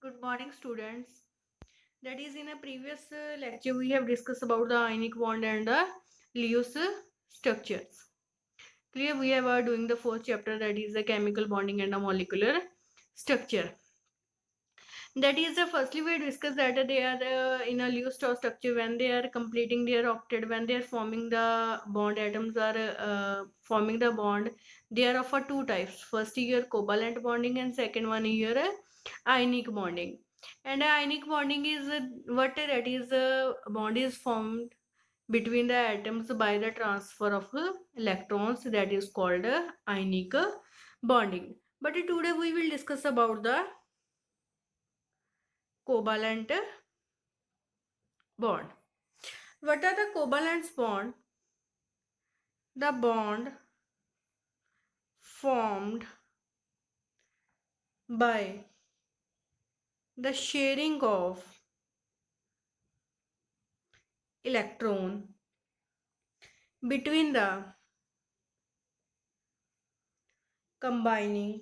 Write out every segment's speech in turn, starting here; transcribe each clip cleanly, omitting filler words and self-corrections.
Good morning, students. That is, in a previous lecture, we have discussed about the ionic bond and the Lewis structures. Clear? We are doing the fourth chapter, that is the chemical bonding and the molecular structure. That is, firstly, we discussed that they are in a Lewis structure when they are completing their octet, when they are forming the bond, atoms are forming the bond. They are of two types. First, your covalent bonding, and second one, your ionic bonding. And ionic bonding is what that is bond is formed between the atoms by the transfer of electrons, that is called ionic bonding. But today we will discuss about the covalent bond. What are the covalent bond? The bond formed by the sharing of electron between the combining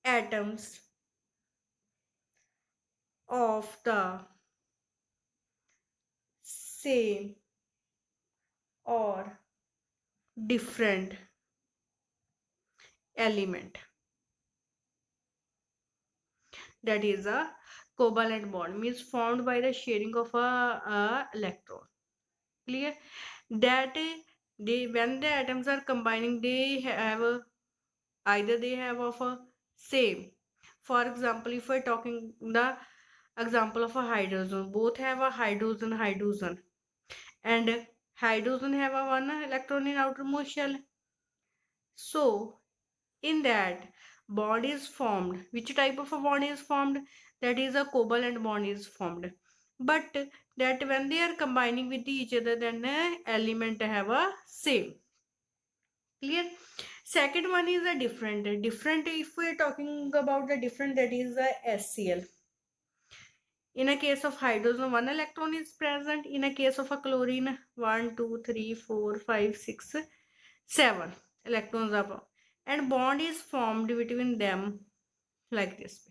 atoms of the same or different element. That is a covalent bond, means formed by the sharing of a electron. Clear? That they, when the atoms are combining, they have either they have of a same. For example, if we're talking the example of a hydrogen, both have a hydrogen, and hydrogen have a one electron in outermost shell. So in that, bond is formed. Which type of a bond is formed? That is a covalent bond is formed. But that when they are combining with each other, then element have a same. Clear? Second one is a different. Different, if we are talking about the different, that is a HCl. In a case of hydrogen, one electron is present. In a case of a chlorine, 1, 2, 3, 4, 5, 6, 7 electrons are formed. And bond is formed between them like this.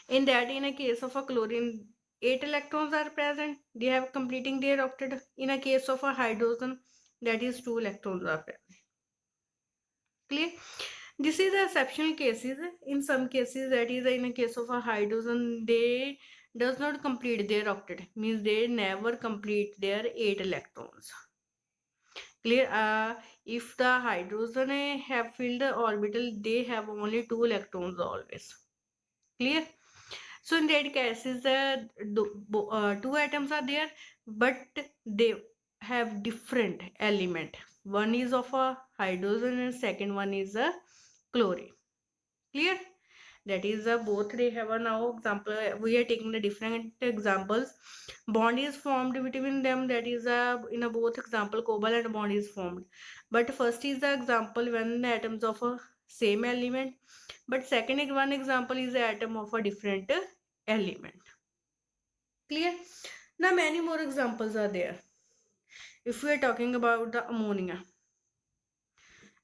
In that, in a case of a chlorine, 8 electrons are present. They have completing their octet. In a case of a hydrogen, that is 2 electrons are present. Clear? This is the exceptional cases. In some cases, that is in a case of a hydrogen, they does not complete their octet, means they never complete their 8 electrons. Clear? If the hydrogen have filled the orbital, they have only 2 electrons always. Clear? So in that cases, two atoms are there, but they have different element. One is of a hydrogen and second one is a chlorine. Clear? That is both they have a now example. We are taking the different examples. Bond is formed between them. That is in a both example covalent bond is formed. But first is the example when the atoms of a same element. But second one example is the atom of a different element. Clear? Now many more examples are there. If we are talking about the ammonia.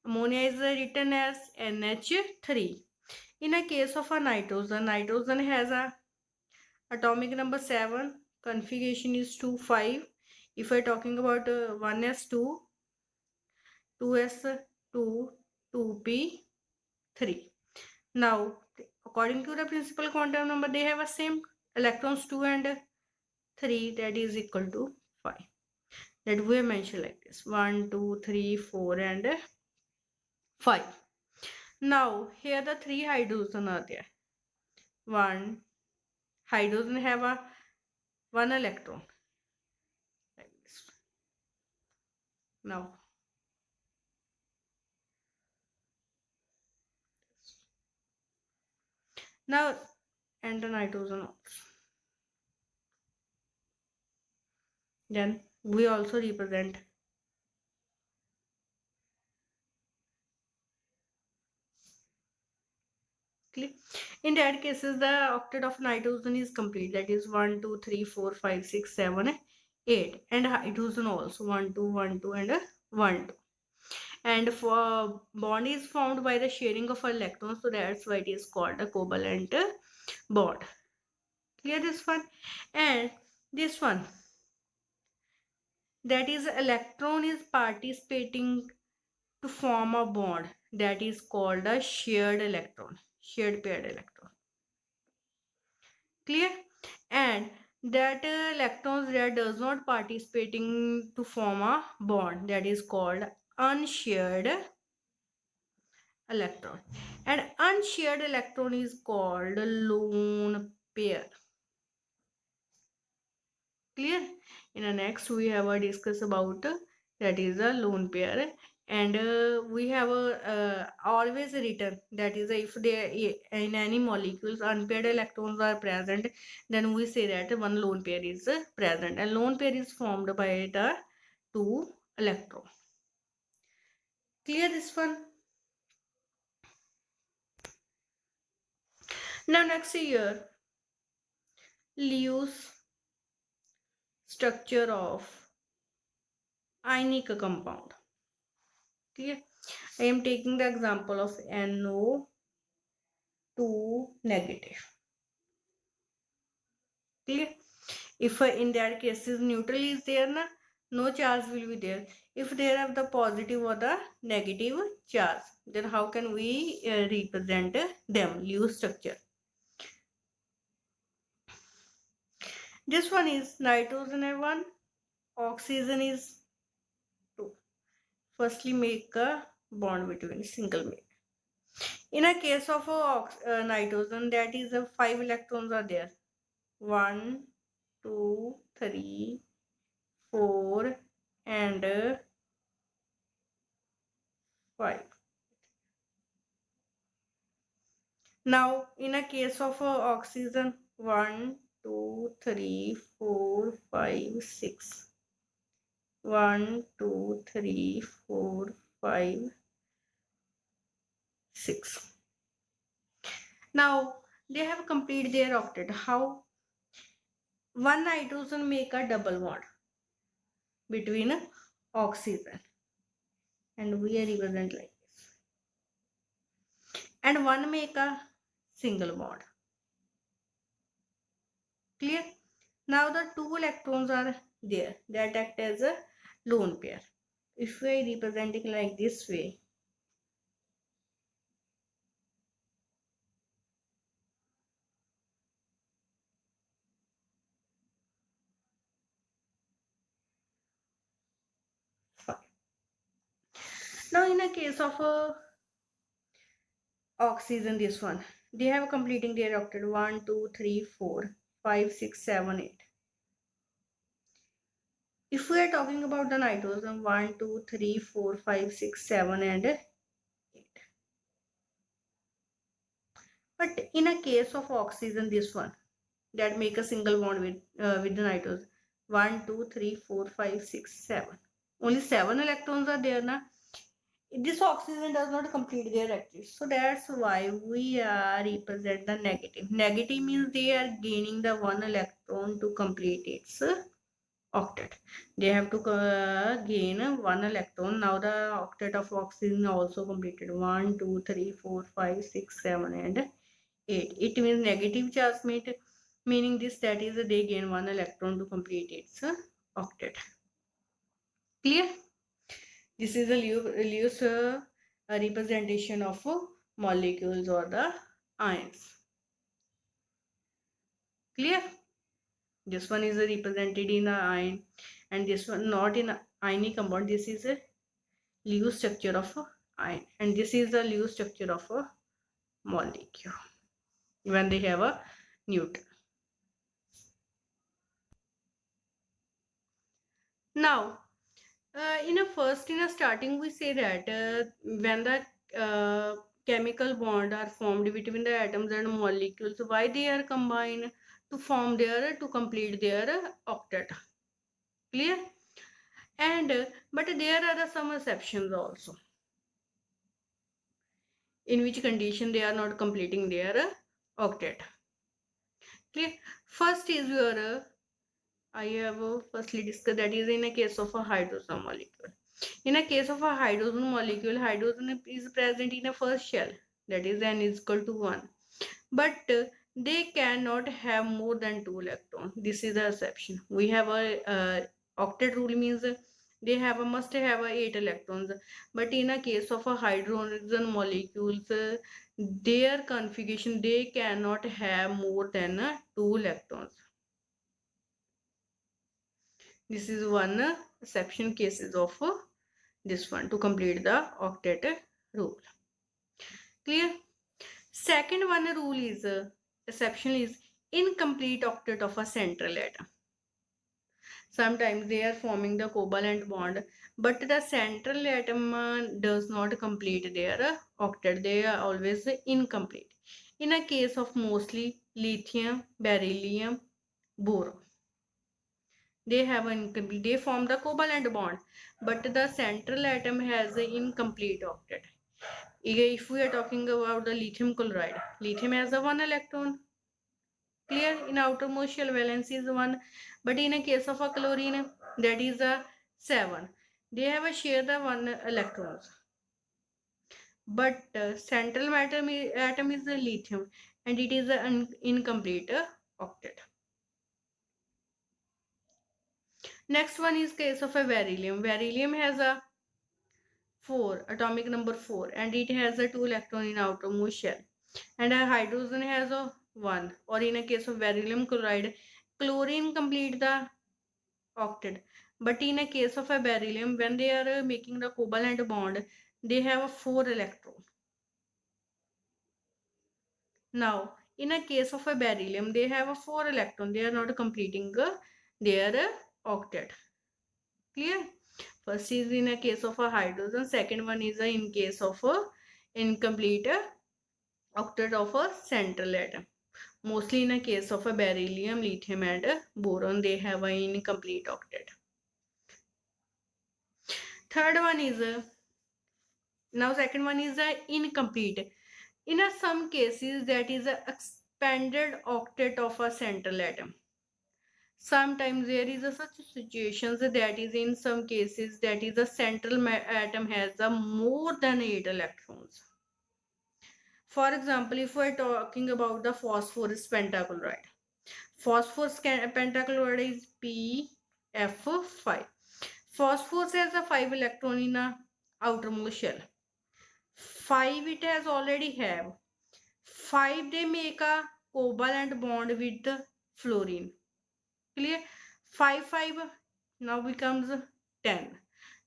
Ammonia is written as NH3. In a case of a nitrogen, nitrogen has a atomic number 7, configuration is 2, 5. If we're talking about 1s2, 2s2, 2p3. Now, according to the principal quantum number, they have a same electrons 2 and 3, that is equal to 5. That we mention like this: 1, 2, 3, 4, and 5. Now, here the 3 hydrogen are there. One hydrogen have a 1 electron like this. Now and the nitrogen also. Then we also represent clear. In that cases, the octet of nitrogen is complete. That is 1, 2, 3, 4, 5, 6, 7, 8. And hydrogen also 1, 2, 1, 2, and 1, 2. and for bond is formed by the sharing of electrons, so that's why it is called a covalent bond. Clear this one? And this one, that is electron is participating to form a bond, that is called a shared electron, shared paired electron. Clear? And that electrons that does not participating to form a bond, that is called unshared electron. And unshared electron is called lone pair. Clear? In the next we have a discuss about that is a lone pair, and we have a always written that is if there in any molecules unpaired electrons are present, then we say that one lone pair is present, and lone pair is formed by the two electron. Clear this one? Now next here, Lewis structure of ionic compound. Clear? I am taking the example of NO2 negative. Clear? If in that case is neutral is there, no charge will be there. If there have the positive or the negative charge, then how can we represent them? Lewis structure. This one is nitrogen is 1, oxygen is 2. Firstly, make a bond between single mate. In a case of nitrogen, that is 5 electrons are there. 1, 2, 3, 4, and 5. Now, in a case of oxygen, 1, 2, 3, 4, 5, 6. 1, 2, 3, 4, 5, 6. Now, they have completed their octet. How? One nitrogen make a double bond between oxygen, and we are represent like this. And one make a single bond. Clear? Now the two electrons are there that act as a lone pair. If we are representing like this way, fine. Now in a case of oxygen, this one, they have completing their octet 1, 2, 3, 4, 5, 6, 7, 8. If we are talking about the nitrogen, 1, 2, 3, 4, 5, 6, 7, and 8. But in a case of oxygen, this one, that make a single bond with the nitrogen, 1, 2, 3, 4, 5, 6, 7. Only 7 electrons are there now. This oxygen does not complete their activity, so that's why we are represent the negative. Negative means they are gaining the one electron to complete its octet. They have to gain one electron. Now the octet of oxygen also completed 1, 2, 3, 4, 5, 6, 7, and 8. It means negative charge mate, meaning this, that is they gain one electron to complete its octet. Clear? This is a Lewis representation of molecules or the ions. Clear? This one is represented in a ion, and this one not in a ionic compound. This is a Lewis structure of a ion, and this is the Lewis structure of a molecule when they have a neutral. Now, in a starting, we say that when the chemical bond are formed between the atoms and molecules, why they are combined to form their to complete their octet. Clear? And but there are some exceptions also, in which condition they are not completing their octet. Clear? First is your I have firstly discussed, that is in a case of a hydrogen molecule. In a case of a hydrogen molecule, hydrogen is present in a first shell, that is n is equal to 1. But they cannot have more than 2 electrons. This is the exception. We have a octet rule means they have must have 8 electrons. But in a case of a hydrogen molecules, their configuration, they cannot have more than 2 electrons. This is one exception cases of this one to complete the octet rule. Clear? Second one rule is exception is incomplete octet of a central atom. Sometimes they are forming the covalent bond, but the central atom does not complete their octet. They are always incomplete. In a case of mostly lithium, beryllium, boron, they have an incomplete. They form the covalent bond, but the central atom has an incomplete octet. If we are talking about the lithium chloride, lithium has a 1 electron. Clear? In outermost shell valence is 1, but in a case of a chlorine, that is a 7. They have a share the 1 electrons, but central atom is the lithium, and it is an incomplete octet. Next one is case of a beryllium. Beryllium has a 4, atomic number 4, and it has a 2 electron in outermost shell, and a hydrogen has a 1. Or in a case of beryllium chloride, chlorine complete the octet, but in a case of a beryllium, when they are making the covalent bond, they have a 4 electron. Now in a case of a beryllium, they have a 4 electron. They are not completing their octet. Clear? First is in a case of a hydrogen, second one is in case of a incomplete octet of a central atom. Mostly in a case of a beryllium, lithium and boron, they have an incomplete octet. Third one is now second one is incomplete. In some cases, that is a expanded octet of a central atom. Sometimes there is such situations that is in some cases that is a central atom has a more than 8 electrons. For example, if we are talking about the phosphorus pentachloride, phosphorus pentachloride is PF5. Phosphorus has a 5 electron in a outermost shell. 5 it has already have. 5 they make a covalent bond with the fluorine. Clear? 5 now becomes 10.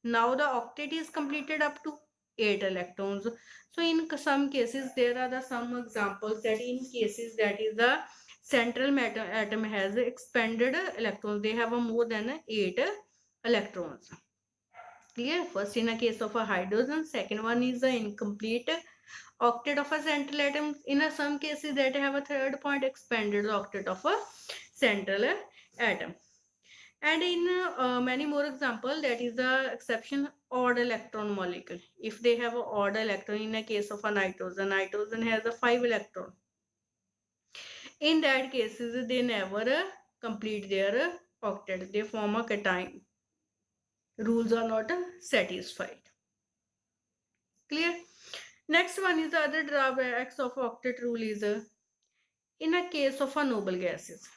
Now the octet is completed up to 8 electrons. So in some cases there are some examples that in cases that is the central atom has expanded electrons. They have a more than 8 electrons. Clear? First in a case of a hydrogen, second one is the incomplete octet of a central atom. In some cases that have a third point expanded octet of a central atom. And in many more examples, that is the exception odd electron molecule. If they have an odd electron, in a case of a nitrogen, nitrogen has a 5 electron. In that cases, they never complete their octet. They form a cation. Rules are not satisfied. Clear? Next one is the other drawbacks of octet rule is in a case of a noble gases.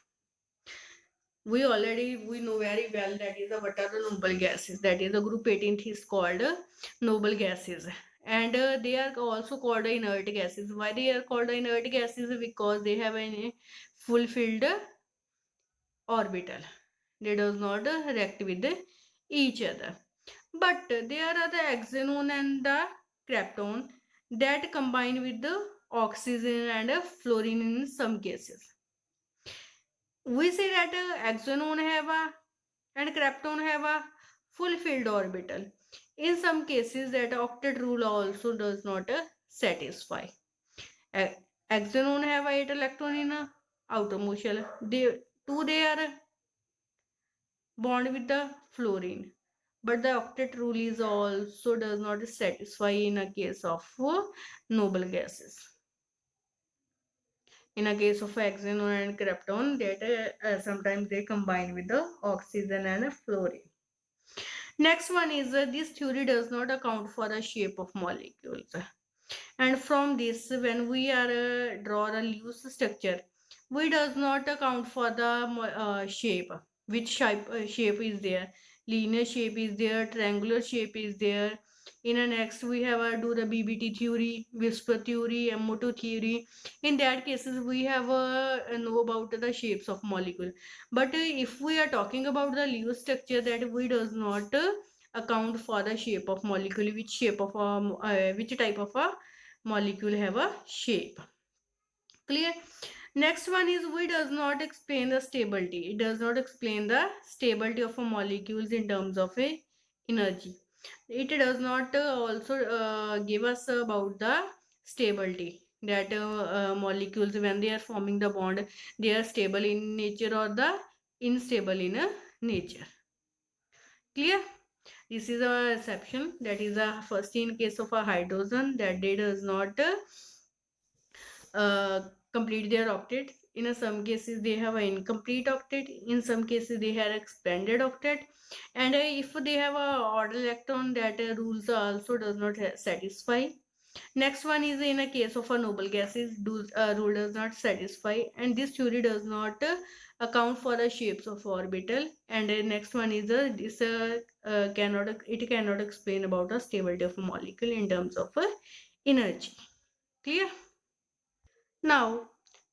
We know very well that is what are the noble gases. That is the group 18th is called noble gases, and they are also called inert gases. Why they are called inert gases? Because they have a fulfilled orbital. They does not react with each other. But there are the xenon and the krypton that combine with the oxygen and fluorine in some cases. We say that xenon have a and krypton have a fulfilled orbital. In some cases, that octet rule also does not satisfy. Xenon have 8 electron in a outermost shell. They are bond with the fluorine, but the octet rule is also does not satisfy in a case of noble gases. In a case of xenon and krypton, that sometimes they combine with the oxygen and fluorine. Next one is this theory does not account for the shape of molecules. And from this, when we are draw a Lewis structure, we does not account for the shape. Which shape is there? Linear shape is there, triangular shape is there. In the next, we have do the BBT theory, whisper theory, MO2 theory. In that cases, we have know about the shapes of molecule. But if we are talking about the Lewis structure, that we does not account for the shape of molecule, which shape of which type of a molecule have a shape. Clear? Next one is we does not explain the stability. It does not explain the stability of a molecules in terms of a energy. It does not also give us about the stability, that molecules when they are forming the bond, they are stable in nature or the unstable in nature. Clear? This is a exception, that is a first in case of a hydrogen, that they does not complete their octet. In some cases they have an incomplete octet, in some cases they have expanded octet, and if they have a order electron, that rules also does not satisfy. Next one is in a case of a noble gases, rule does not satisfy, and this theory does not account for the shapes of orbital. And next one is this cannot explain about the stability of a molecule in terms of energy. Clear? Now,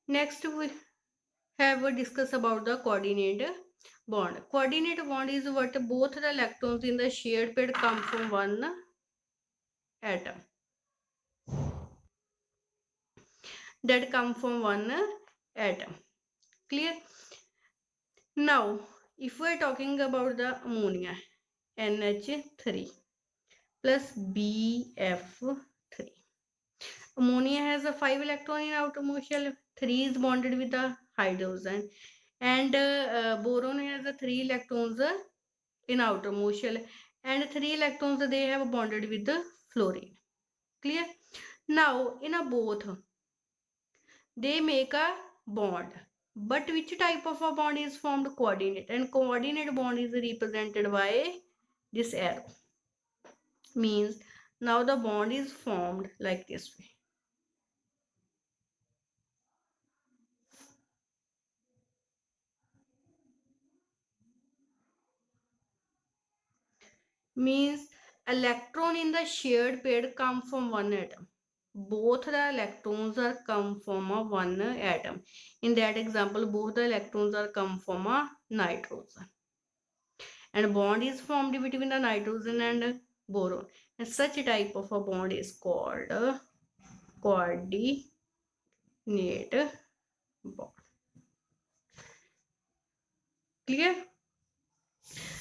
next we have discussed about the coordinate bond. Coordinate bond is what both the electrons in the shared pair come from one atom. That come from one atom. Clear? Now, if we are talking about the ammonia, NH3 plus BF3. Ammonia has a 5 electron in outermost shell, 3 is bonded with the hydrogen, and boron has 3 electrons in outermost shell, and 3 electrons they have bonded with the fluorine. Clear? Now in a both they make a bond, but which type of a bond is formed? Coordinate, and coordinate bond is represented by this arrow. Means now the bond is formed like this way. Means electron in the shared pair come from one atom. Both the electrons are come from a one atom. In that example, both the electrons are come from a nitrogen, and bond is formed between the nitrogen and boron, and such a type of a bond is called a coordinate bond. Clear?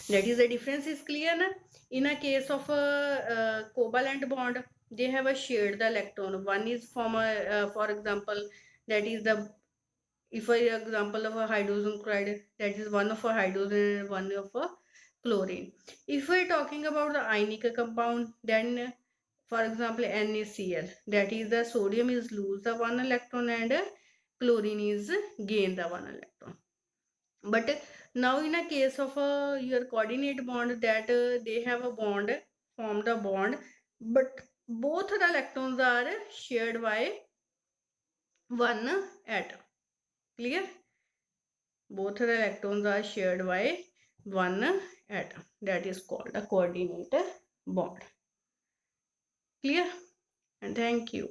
That is the difference is clear na? In a case of a covalent bond, they have a shared the electron. One is from a for example, that is the, if I example of a hydrogen chloride, that is one of a hydrogen and one of a chlorine. If we are talking about the ionic compound, then for example NaCl, that is the sodium is lose the one electron and chlorine is gain the one electron. But now in a case of your coordinate bond, that they have a bond, formed a bond, but both the electrons are shared by one atom. Clear? Both the electrons are shared by one atom. That is called a coordinate bond. Clear? And thank you.